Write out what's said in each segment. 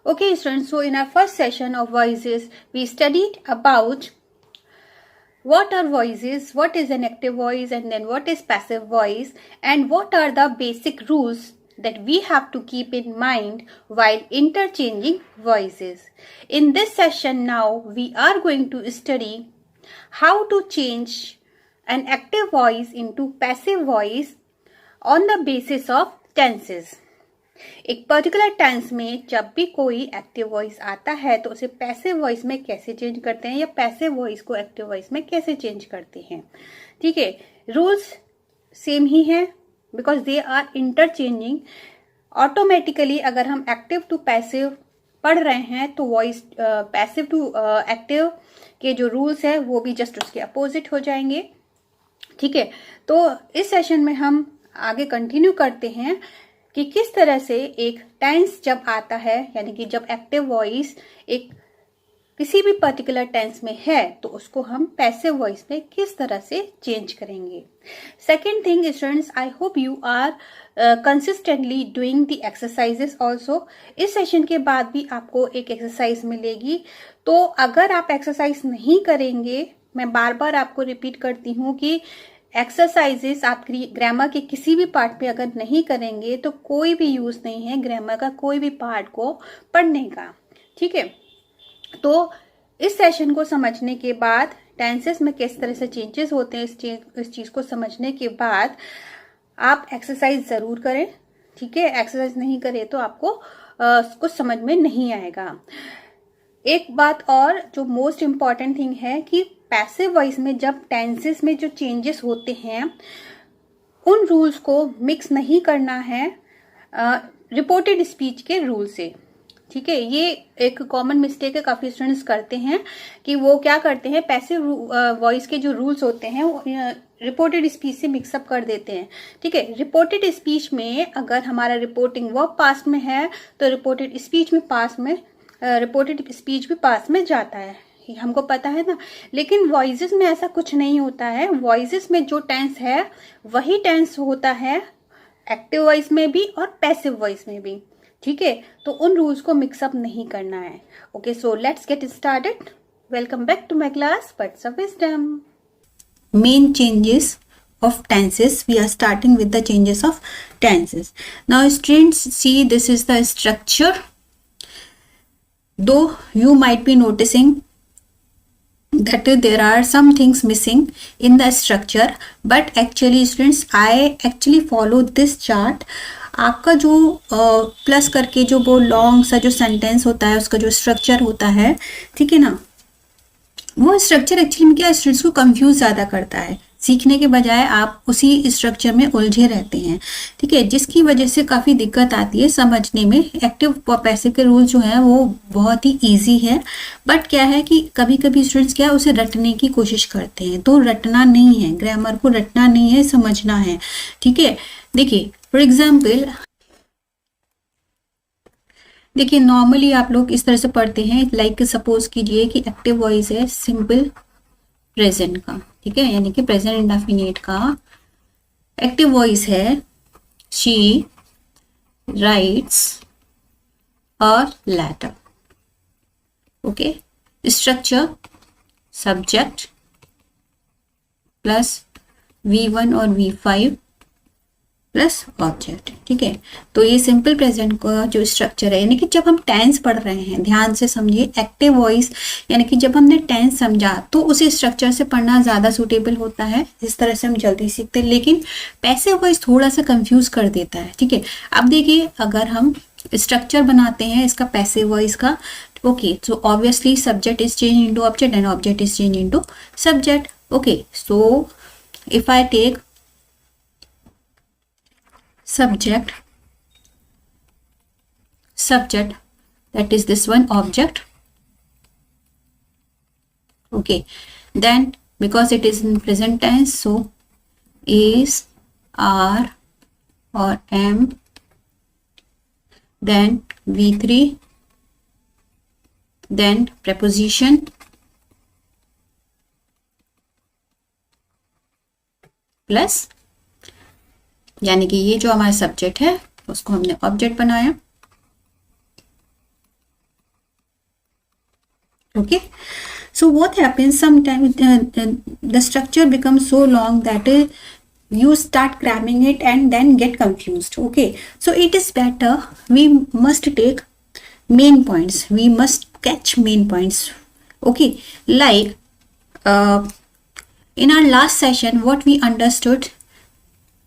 Okay, students, so in our first session of voices, we studied about what are voices, what is an active voice, and then what is passive voice, and what are the basic rules that we have to keep in mind while interchanging voices. In this session now, we are going to study how to change an active voice into passive voice on the basis of tenses. एक particular tense में जब भी कोई active voice आता है तो उसे passive voice में कैसे चेंज करते हैं या पैसिव वॉइस को एक्टिव वॉइस में कैसे चेंज करते हैं. ठीक है, रूल्स सेम ही हैं because they are interchanging. Automatically अगर हम एक्टिव टू पैसिव पढ़ रहे हैं तो वॉइस पैसिव टू एक्टिव के जो रूल्स है वो भी जस्ट उसके अपोजिट हो जाएंगे. ठीक है, तो इस सेशन में हम आगे कंटिन्यू करते हैं कि किस तरह से एक टेंस जब आता है, यानी कि जब एक्टिव वॉइस एक किसी भी पर्टिकुलर टेंस में है तो उसको हम पैसिव वॉइस में किस तरह से चेंज करेंगे. Second thing students, I hope you are consistently doing the exercises also. इस सेशन के बाद भी आपको एक एक्सरसाइज मिलेगी, तो अगर आप एक्सरसाइज नहीं करेंगे, मैं बार बार आपको रिपीट करती हूँ कि एक्सरसाइजेस आप ग्रामर के किसी भी पार्ट पे अगर नहीं करेंगे तो कोई भी यूज नहीं है ग्रामर का कोई भी पार्ट को पढ़ने का. ठीक है, तो इस सेशन को समझने के बाद टेंसेस में किस तरह से चेंजेस होते हैं इस चीज को समझने के बाद आप एक्सरसाइज जरूर करें. ठीक है, एक्सरसाइज नहीं करें तो आपको कुछ समझ में नहीं आएगा. एक बात और जो मोस्ट इम्पॉर्टेंट थिंग है कि पैसिव वॉइस में जब टेंसेस में जो चेंजेस होते हैं उन रूल्स को मिक्स नहीं करना है रिपोर्टेड स्पीच के रूल से. ठीक है, ये एक कॉमन मिस्टेक है, काफी स्टूडेंट्स करते हैं कि वो क्या करते हैं, पैसिव वॉइस के जो रूल्स होते हैं वो रिपोर्टेड स्पीच से मिक्सअप कर देते हैं. ठीक है, रिपोर्टेड स्पीच में अगर हमारा रिपोर्टिंग वर्ब पास्ट में है तो रिपोर्टेड स्पीच भी पास्ट में जाता है, हमको पता है ना. लेकिन वॉइसेस में ऐसा कुछ नहीं होता है. वॉइसेस में जो टेंस है वही टेंस होता है एक्टिव वॉइस में भी और पैसिव वॉइस में भी. ठीक है, तो उन रूल्स को मिक्सअप नहीं करना है. Okay, so let's get started. Welcome back to my class birds of wisdom. Main changes of tenses. We are starting with the changes of tenses. Now students, see, this is the structure. Though you might be noticing that there are some things missing in the structure, but actually students, I actually follow this chart. आपका जो plus करके जो वो long सा जो sentence होता है उसका जो स्ट्रक्चर होता है, ठीक है ना, वो स्ट्रक्चर एक्चुअली में क्या स्टूडेंट्स को कंफ्यूज ज़्यादा करता है. सीखने के बजाय आप उसी स्ट्रक्चर में उलझे रहते हैं. ठीक है, जिसकी वजह से काफ़ी दिक्कत आती है समझने में. एक्टिव पैसिव के रूल जो हैं वो बहुत ही इजी है, बट क्या है कि कभी कभी स्टूडेंट्स क्या उसे रटने की कोशिश करते हैं. तो रटना नहीं है, ग्रामर को रटना नहीं है, समझना है. ठीक है, देखिए फॉर एग्जाम्पल, देखिए नॉर्मली आप लोग इस तरह से पढ़ते हैं, लाइक सपोज कीजिए कि एक्टिव वॉइस है सिंपल प्रेजेंट का. ठीक है, यानी कि प्रेजेंट इंडेफिनिट का एक्टिव वॉइस है शी राइट्स और letter. Okay, structure subject plus V1 और V5 प्लस ऑब्जेक्ट. ठीक है, तो ये सिंपल प्रेजेंट का जो स्ट्रक्चर है, यानी कि जब हम टेंस पढ़ रहे हैं, ध्यान से समझिए, एक्टिव वॉइस यानी कि जब हमने टेंस समझा तो उसी स्ट्रक्चर से पढ़ना ज़्यादा सूटेबल होता है. इस तरह से हम जल्दी सीखते हैं. लेकिन पैसिव वॉइस थोड़ा सा कंफ्यूज कर देता है. ठीक है, अब देखिए अगर हम स्ट्रक्चर बनाते हैं इसका पैसिव वॉइस का, okay, so obviously subject is change into object and object is change into subject. Okay, so if I take subject, that is this one, object. Okay, then because it is in present tense, so is, are or am, then V3, then preposition plus, यानी कि ये जो हमारा subject है उसको हमने object बनाया. Okay, so what happens sometimes, the structure becomes so long that you start cramming it and then get confused. Okay, so it is better we must take main points, we must catch main points. Okay, like in our last session what we understood,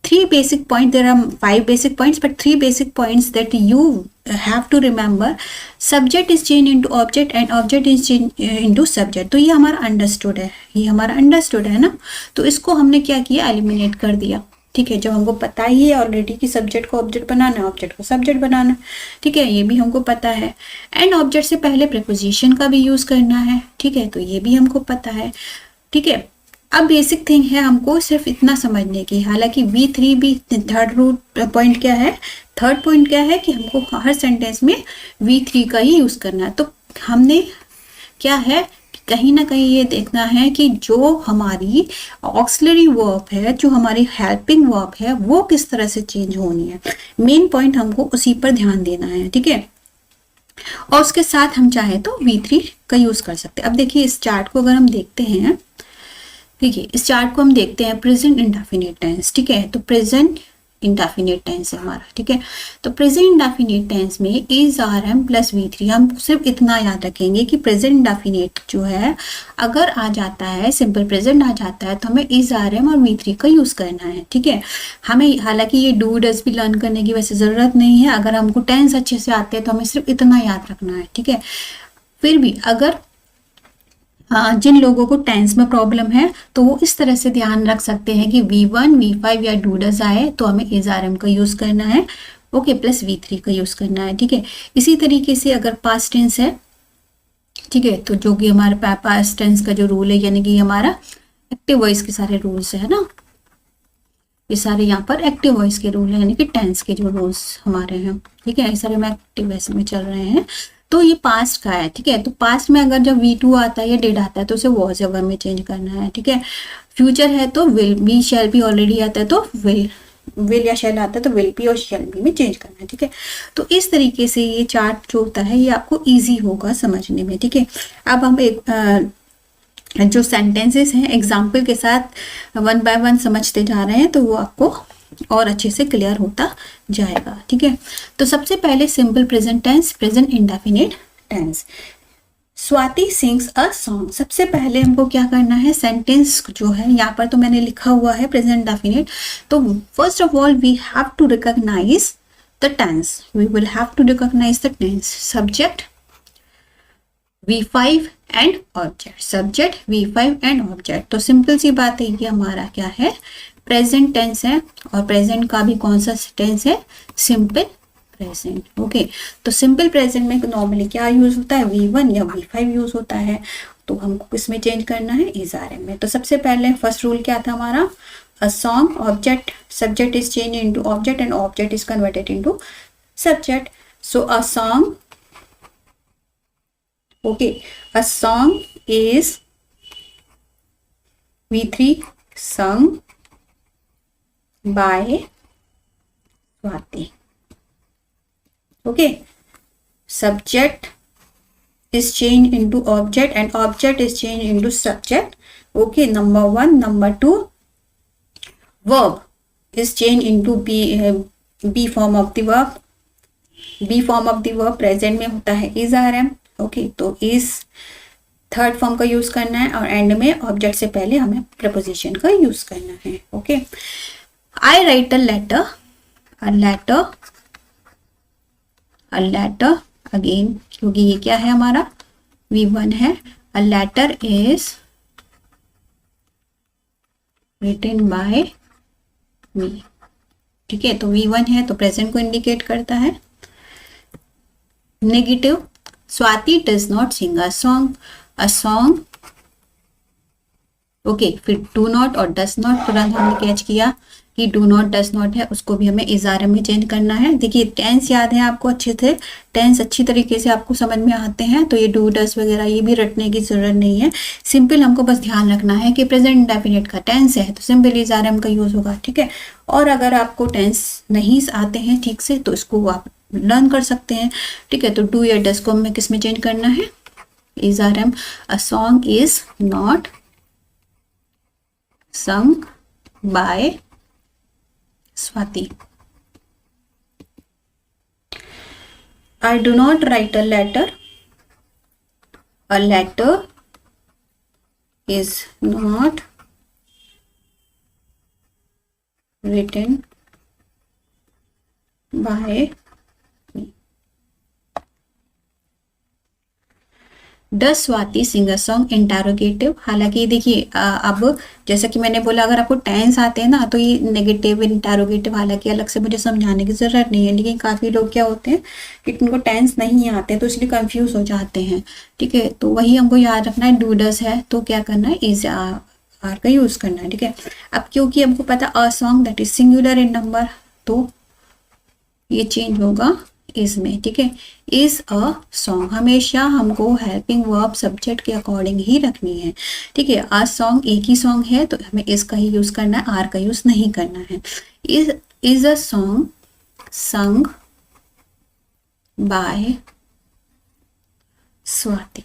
three basic points. There are 5 basic points, but 3 basic points that you have to remember. Subject is changed into object and object is changed into subject. तो ये हमारा understood है, ये हमारा understood है ना, तो इसको हमने क्या किया, एलिमिनेट कर दिया। ठीक है, जब हमको पता ही है ऑलरेडी कि सब्जेक्ट को ऑब्जेक्ट बनाना है, ऑब्जेक्ट को सब्जेक्ट बनाना, ठीक है, ये भी हमको पता है। एंड ऑब्जेक्ट से पहले प्रीपोजिशन का भी यूज करना है, ठीक है, तो ये भी हमको पता है। ठीक है, अब बेसिक थिंग है हमको सिर्फ इतना समझने की, हालांकि V3 भी थर्ड रूट पॉइंट क्या है, थर्ड पॉइंट क्या है कि हमको हर सेंटेंस में V3 का ही यूज करना है। तो हमने क्या है, कहीं ना कहीं ये देखना है कि जो हमारी ऑक्सिलरी वर्ब है, जो हमारी हेल्पिंग वर्ब है, वो किस तरह से चेंज होनी है। मेन पॉइंट हमको उसी पर ध्यान देना है। ठीक है, और उसके साथ हम चाहे तो V3 का यूज कर सकते हैं। अब देखिए इस चार्ट को अगर हम देखते हैं, ठीक है, इस चार्ट को हम देखते हैं प्रेजेंट इंडेफिनिट टेंस। ठीक है, तो प्रेजेंट इंडेफिनिट टेंस है हमारा। ठीक है, तो प्रेजेंट इंडेफिनिट टेंस में इज RM प्लस V3। हम सिर्फ इतना याद रखेंगे कि प्रेजेंट इंडेफिनिट जो है अगर आ जाता है, सिंपल प्रेजेंट आ जाता है, तो हमें इज RM और V3 का यूज करना है। ठीक है, हमें हालांकि ये डू डज भी लर्न करने की वैसे जरूरत नहीं है, अगर हमको टेंस अच्छे से आते हैं तो हमें सिर्फ इतना याद रखना है। ठीक है, फिर भी अगर जिन लोगों को टेंस में प्रॉब्लम है तो वो इस तरह से ध्यान रख सकते हैं कि V1 V5 या डू डज आए तो हमें इज RM का यूज करना है, ओके, प्लस V3 का यूज करना है। ठीक है, इसी तरीके से अगर पास्ट टेंस है, ठीक है, तो जो कि हमारे पास्ट टेंस का जो रूल है, यानी कि हमारा एक्टिव वॉइस के सारे रूल्स है ना, ये सारे यहाँ पर एक्टिव वॉइस के रूल है, यानी कि टेंस के जो रूल्स हमारे हैं। ठीक है, ये सारे में एक्टिव वॉइस में चल रहे हैं, तो ये पास्ट का है। ठीक है, तो पास्ट में अगर जब V2 आता है या डिड आता है तो उसे वॉज एवर में चेंज करना है। ठीक है, फ्यूचर है तो will be shall be already आता है तो विल या शैल आता है तो विल बी और शैल बी में चेंज करना है। ठीक है, तो इस तरीके से ये चार्ट जो होता है ये आपको ईजी होगा समझने में। ठीक है, अब हम एक जो सेंटेंसेस हैं एग्जाम्पल के साथ 1 बाय 1 समझते जा रहे हैं, तो वो आपको और अच्छे से क्लियर होता जाएगा। ठीक है, तो सबसे पहले simple present tense, present indefinite tense. Swati sings a song. सबसे पहले हमको क्या करना है, सेंटेंस जो है यहाँ पर तो मैंने लिखा हुआ है प्रेजेंट इंडेफिनिट, तो first of all we have to recognise the tense, we will have to recognise the tense, subject V5 and object, subject V5 and object. तो सिंपल सी बात है, ये हमारा क्या है, प्रेजेंट टेंस है, और प्रेजेंट का भी कौन सा टेंस है, सिंपल प्रेजेंट। ओके, तो सिंपल प्रेजेंट में नॉर्मली क्या यूज होता है, V1 या V5 यूज होता है, तो हमको किसमें चेंज करना है, इज RM में। तो सबसे पहले फर्स्ट रूल क्या था हमारा, a song, object, subject is change into object and object is converted into subject. So a song, okay, a song is V3 sung by Swati. Okay, subject is changed into object and object is changed into subject. Okay, number 1. Number 2, verb is changed into B form of the verb. B form of the verb present में होता है is RM। Okay, तो इस third form का use करना है, और and में ऑब्जेक्ट से पहले हमें प्रपोजिशन का यूज करना है। Okay, I write a letter, a letter, a letter again, क्योंकि ये क्या है हमारा V1 है, a letter is written by me. ठीक है, तो V1 है तो प्रेजेंट को इंडिकेट करता है। Negative, Swati does not sing a song, a song, okay, फिर डू नॉट और डज नॉट तुरंत हमने कैच किया कि डू नॉट डज नॉट है, उसको भी हमें इज RM में चेंज करना है। देखिए टेंस याद है आपको अच्छे से, टेंस अच्छी तरीके से आपको समझ में आते हैं, तो ये डू डज वगैरह ये भी रटने की जरूरत नहीं है, सिंपल हमको बस ध्यान रखना है कि प्रेजेंट इंडेफिनिट का टेंस है तो सिंपल इज RM का यूज होगा। ठीक है, और अगर आपको टेंस नहीं आते हैं ठीक से तो इसको आप लर्न कर सकते हैं। ठीक है, तो डू या डज को हमें किस में चेंज करना है, is RM. A song is not sung by Swati. I do not write a letter. A letter is not written by me. Does Swati sing a song? Interrogative. हालांकि देखिए अब जैसा कि मैंने बोला, अगर आपको टेंस आते हैं ना तो ये नेगेटिव इंटरोगेटिव, हालांकि अलग से मुझे समझाने की जरूरत नहीं है, लेकिन काफी लोग क्या होते हैं कि उनको टेंस नहीं आते तो इसलिए कंफ्यूज हो जाते हैं. ठीक है, तो वही हमको याद रखना है. डू डस है तो क्या करना है, इज आर का यूज करना है. ठीक है, अब क्योंकि हमको पता a song that is singular in number, तो ये चेंज होगा इज में. ठीक है, इज अ सॉन्ग हमेशा हमको हेल्पिंग वर्ब सब्जेक्ट के अकॉर्डिंग ही रखनी है. ठीक है, अ सॉन्ग एक ही सॉन्ग है तो हमें इज का ही यूज करना है, आर का यूज नहीं करना है. Is a song sung by Swati,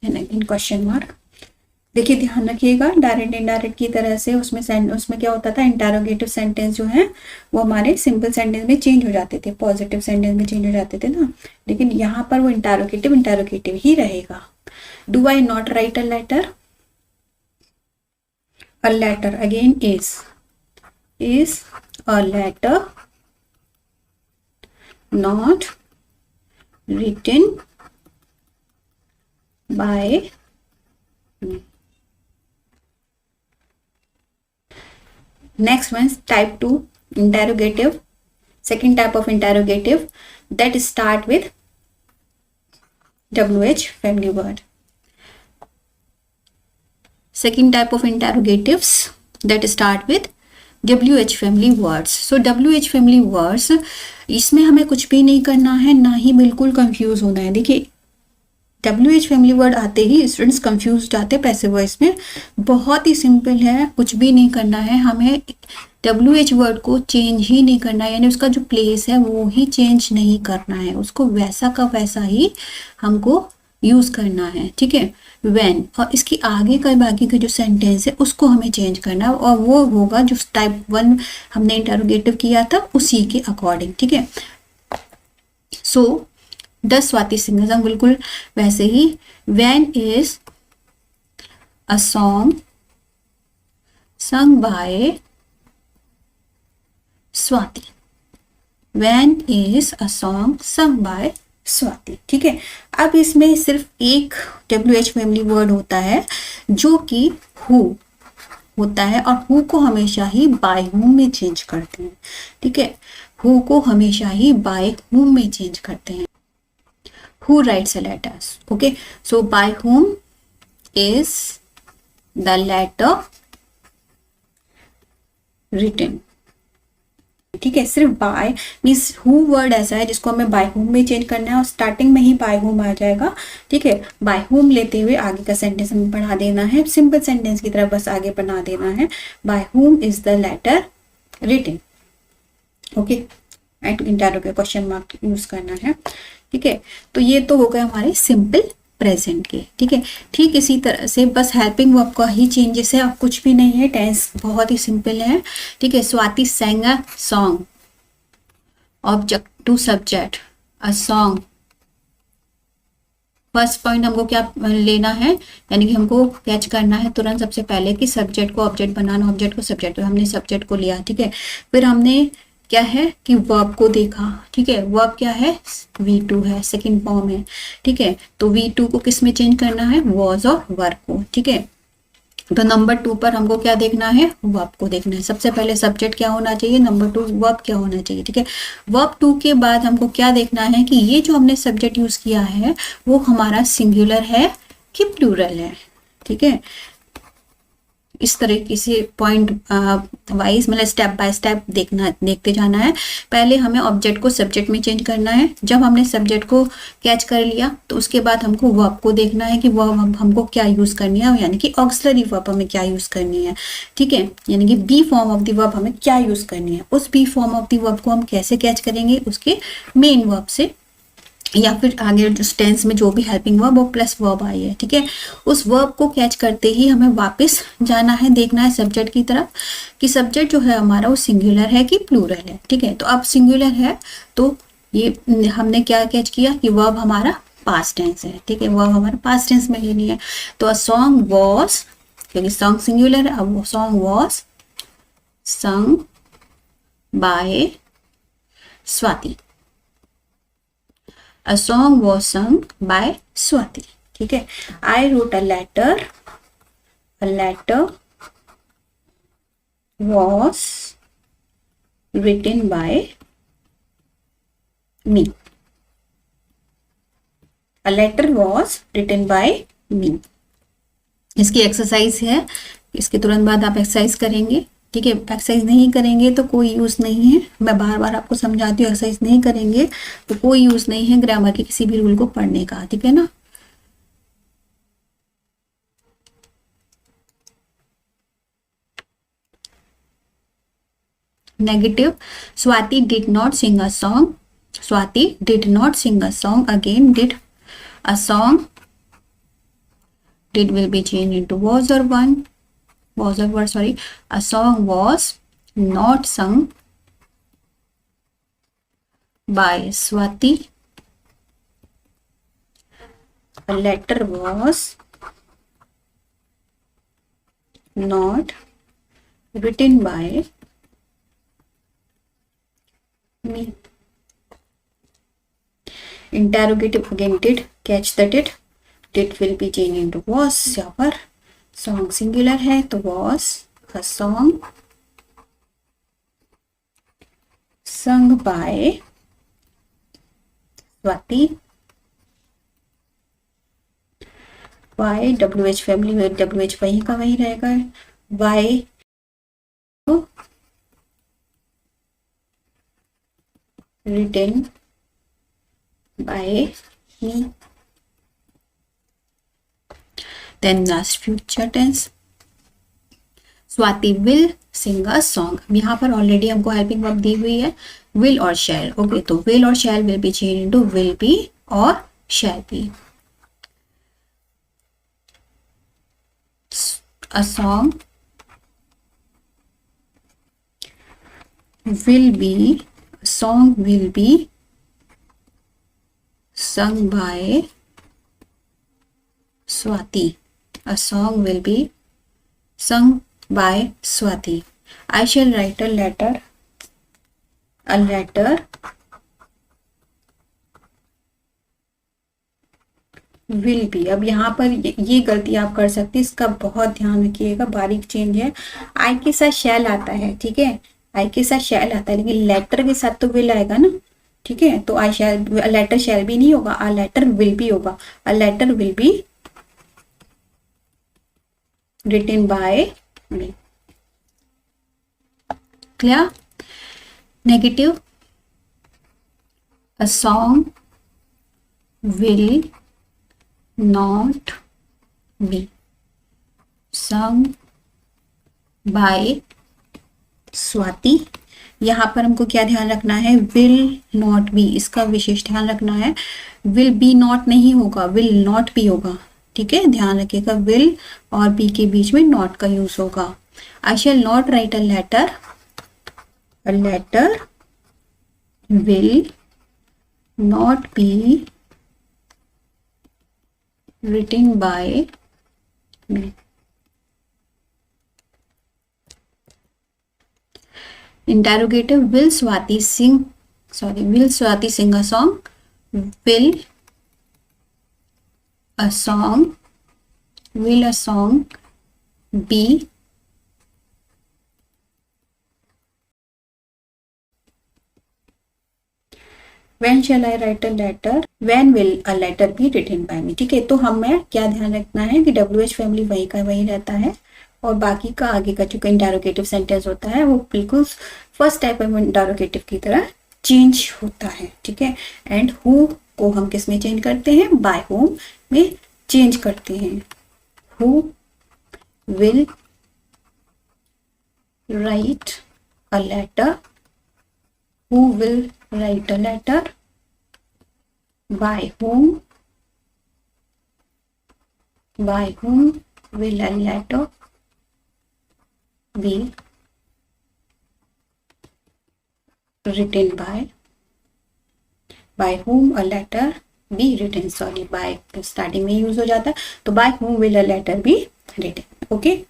in question mark. देखिए ध्यान रखिएगा, डायरेक्ट इनडायरेक्ट की तरह से उसमें क्या होता था, इंटरोगेटिव सेंटेंस जो है वो हमारे सिंपल सेंटेंस में चेंज हो जाते थे, पॉजिटिव सेंटेंस में चेंज हो जाते थे ना, लेकिन यहाँ पर वो इंटरोगेटिव ही रहेगा. Do I not write a letter. A letter again is a letter not written by me. Next one is type 2 interrogative, second type of interrogative that start with WH family word. Second type of interrogatives that start with WH family words. So WH family words, इसमें हमें कुछ भी नहीं करना है, ना ही बिल्कुल confuse होना है. देखिए WH फैमिली वर्ड आते ही स्टूडेंट्स कंफ्यूज जाते हैं पैसिव वॉइस में. बहुत ही सिंपल है, कुछ भी नहीं करना है, हमें WH वर्ड को चेंज ही नहीं करना है, यानी उसका जो प्लेस है वो ही चेंज नहीं करना है, उसको वैसा का वैसा ही हमको यूज करना है. ठीक है, व्हेन, और इसकी आगे का बाकी का जो सेंटेंस है उसको हमें चेंज करना है, और वो होगा जो टाइप 1 हमने इंटरोगेटिव किया था उसी के अकॉर्डिंग. ठीक है, so the Swati sing song बिल्कुल वैसे ही. When is a song sung by Swati. When is a song sung by Swati. ठीक है, अब इसमें सिर्फ एक WH फैमिली वर्ड होता है जो कि हु होता है, और हु को हमेशा ही बाय हुम में चेंज करते हैं. ठीक है, हु को हमेशा ही बाय हुम में चेंज करते हैं. Who writes a letter? Okay, so by whom is the letter written? ठीक है, सिर्फ बाय मीन्स हु वर्ड ऐसा है जिसको हमें बाय हुम में चेंज करना है, और स्टार्टिंग में ही बाय हुम आ जाएगा. ठीक है, बाय हुम लेते हुए आगे का सेंटेंस हमें बढ़ा देना है, सिंपल सेंटेंस की तरफ बस आगे बढ़ा देना है. By whom is the letter written. Okay, and interrogative question mark use करना है. ठीक है, तो ये तो हो गए हमारे सिंपल प्रेजेंट के. ठीक है, ठीक इसी तरह से बस हेल्पिंग वर्ब का ही चेंजेस है, अब कुछ भी नहीं है, टेंस बहुत ही सिंपल है. ठीक है, Swati sang a song, object to subject, a song. First point हमको क्या लेना है, यानी कि हमको कैच करना है तुरंत सबसे पहले कि सब्जेक्ट को ऑब्जेक्ट बनाना, ऑब्जेक्ट को सब्जेक्ट. तो हमने सब्जेक्ट को लिया. ठीक है, फिर हमने क्या है कि वर्ब को देखा. ठीक है, वर्ब क्या है, V2 है, सेकंड फॉर्म है. ठीक है, तो V2 को किस में चेंज करना है, वॉज और वर को. ठीक है, तो नंबर 2 पर हमको क्या देखना है, वर्ब को देखना है. सबसे पहले सब्जेक्ट क्या होना चाहिए, नंबर 2 वर्ब क्या होना चाहिए. ठीक है, वर्ब 2 के बाद हमको क्या देखना है कि ये जो हमने सब्जेक्ट यूज किया है वो हमारा सिंगुलर है कि प्लूरल है. ठीक है, इस तरह से पॉइंट वाइज मतलब स्टेप बाय स्टेप देखते जाना है. पहले हमें ऑब्जेक्ट को सब्जेक्ट में चेंज करना है. जब हमने सब्जेक्ट को कैच कर लिया तो उसके बाद हमको वर्ब को देखना है कि वर्ब हमको क्या यूज करनी है, यानी कि ऑक्सिलरी वर्ब हमें क्या यूज करनी है. ठीक है, यानी कि be form of the verb हमें क्या यूज करनी है. उस be form of the verb को हम कैसे कैच करेंगे, उसके मेन वर्ब से या फिर आगे टेंस में जो भी हेल्पिंग वर्ब और प्लस वर्ब आई है, ठीक है, उस वर्ब को कैच करते ही हमें वापस जाना है, देखना है सब्जेक्ट की तरफ कि सब्जेक्ट जो है हमारा वो सिंगुलर है कि प्लूरल है, ठीक है। तो अब सिंगुलर है तो ये हमने क्या कैच किया कि वर्ब हमारा पास्ट टेंस है, ठीक है, वर्ब हमारा पास्ट टेंस में लेनी है। तो अ सॉन्ग वॉज, क्योंकि सॉन्ग सिंगुलर है, अब song was sung by Swati. A song was sung by Swati. ठीक है। I wrote a letter. A letter was written by me. A letter was written by me. इसकी exercise है, इसके तुरंत बाद आप एक्सरसाइज करेंगे, ठीक है। एक्सरसाइज नहीं करेंगे तो कोई यूज़ नहीं है, मैं बार बार आपको समझाती हूँ, एक्सरसाइज नहीं करेंगे तो कोई यूज़ नहीं है ग्रामर के किसी भी रूल को पढ़ने का, ठीक है ना। Negative, Swati did not sing a song, Swati did not sing a song, again did, a song, did will be changed into was or one, was or word, sorry. A song was not sung by Swati. A letter was not written by me. Interrogative, again did, catch the did. Did will be changed into was, यहाँ पर song singular है तो was a song sung by Swati. Why, WH family में WH वही का वही रहेगा, why written by me. Then last future tense, Swati will sing a song. यहाँ पर ऑलरेडी हमको हेल्पिंग वर्ब दी हुई है will और shall, ओके, तो will और shall will be changed into will be और shall be. A song will be, a song will be sung by Swati. A song will be sung by Swati. I shall write a letter. A letter will be. अब यहाँ पर ये गलती आप कर सकते हैं, इसका बहुत ध्यान रखिएगा, बारीक चेंज है। आई के साथ शैल आता है, ठीक है, आई के साथ शैल आता है, लेकिन लेटर के साथ तो विल आएगा ना, ठीक है। तो आई शैल, लेटर शैल भी नहीं होगा, आ लेटर विल भी होगा। A letter will be written by me. Clear? Negative, a song will not be sung by Swati. यहाँ पर हमको क्या ध्यान रखना है, will not be, इसका विशेष ध्यान रखना है। will be not नहीं होगा, will not be होगा, ठीक है, ध्यान रखिएगा, will और be के बीच में not का यूज होगा। I shall not write a letter. A letter will not be written by me. Interrogative, will Swati sing, will Swati sing a song? Will a song be when shall I write a letter? When will a letter be written by me? ठीक है, तो हमें क्या ध्यान रखना है कि WH family वही का वही रहता है और बाकी का आगे का जो इंटरोगेटिव सेंटेंस होता है वो बिल्कुल फर्स्ट टाइप ऑफ इंटरोगेटिव की तरह चेंज होता है, ठीक है। एंड हु को हम किस में चेंज करते हैं, बाय होम में चेंज करते हैं। Who will write a letter, who will write a letter by whom will a letter be written by whom a letter be written, sorry by starting में use हो जाता है, तो by whom will a letter be written. Okay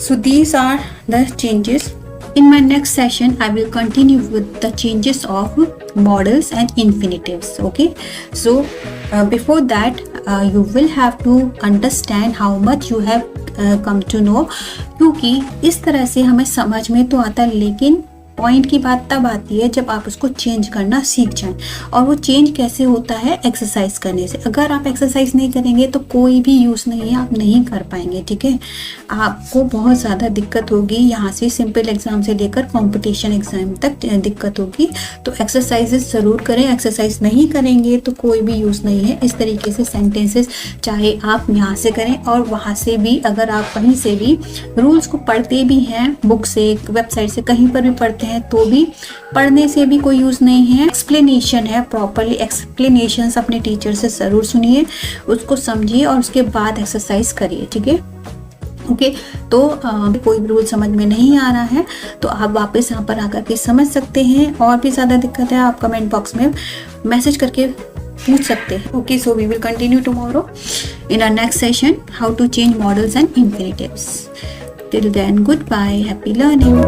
So these are the changes. In my next session, I will continue with the changes of modals and infinitives. Okay. So before that, you will have to understand how much you have come to know. क्योंकि इस तरह से हमें समझ में तो आता है, लेकिन पॉइंट की बात तब आती है जब आप उसको चेंज करना सीख जाएं. और वो चेंज कैसे होता है? एक्सरसाइज करने से. अगर आप एक्सरसाइज नहीं करेंगे तो कोई भी यूज़ नहीं है, आप नहीं कर पाएंगे. ठीक है, आपको बहुत ज़्यादा दिक्कत होगी. यहाँ से सिंपल एग्जाम से लेकर कंपटीशन एग्जाम तक दिक्कत होगी. तो एक्सरसाइजेस ज़रूर करें. एक्सरसाइज नहीं करेंगे तो कोई भी यूज़ नहीं है. इस तरीके से सेंटेंसेस चाहे आप यहाँ से करें और वहाँ से भी, अगर आप कहीं से भी रूल्स को पढ़ते भी हैं, बुक से, वेबसाइट से, कहीं पर भी पढ़ते हैं, तो भी पढ़ने से भी कोई यूज नहीं है. एक्सप्लेनेशन है, प्रॉपरली एक्सप्लेनेशंस अपने टीचर से जरूर सुनिए, उसको समझिए और उसके बाद एक्सरसाइज करिए. ठीक है, ओके. तो कोई भी रूल समझ में नहीं आ रहा है तो आप वापस यहाँ पर आकर के समझ सकते हैं. और भी ज़्यादा दिक्कत है, आप कमेंट बॉक्स में मैसेज करके पूछ सकते हैं. Okay, so we will continue tomorrow in our next session, how to change models and infinitives. Till then, goodbye, happy learning.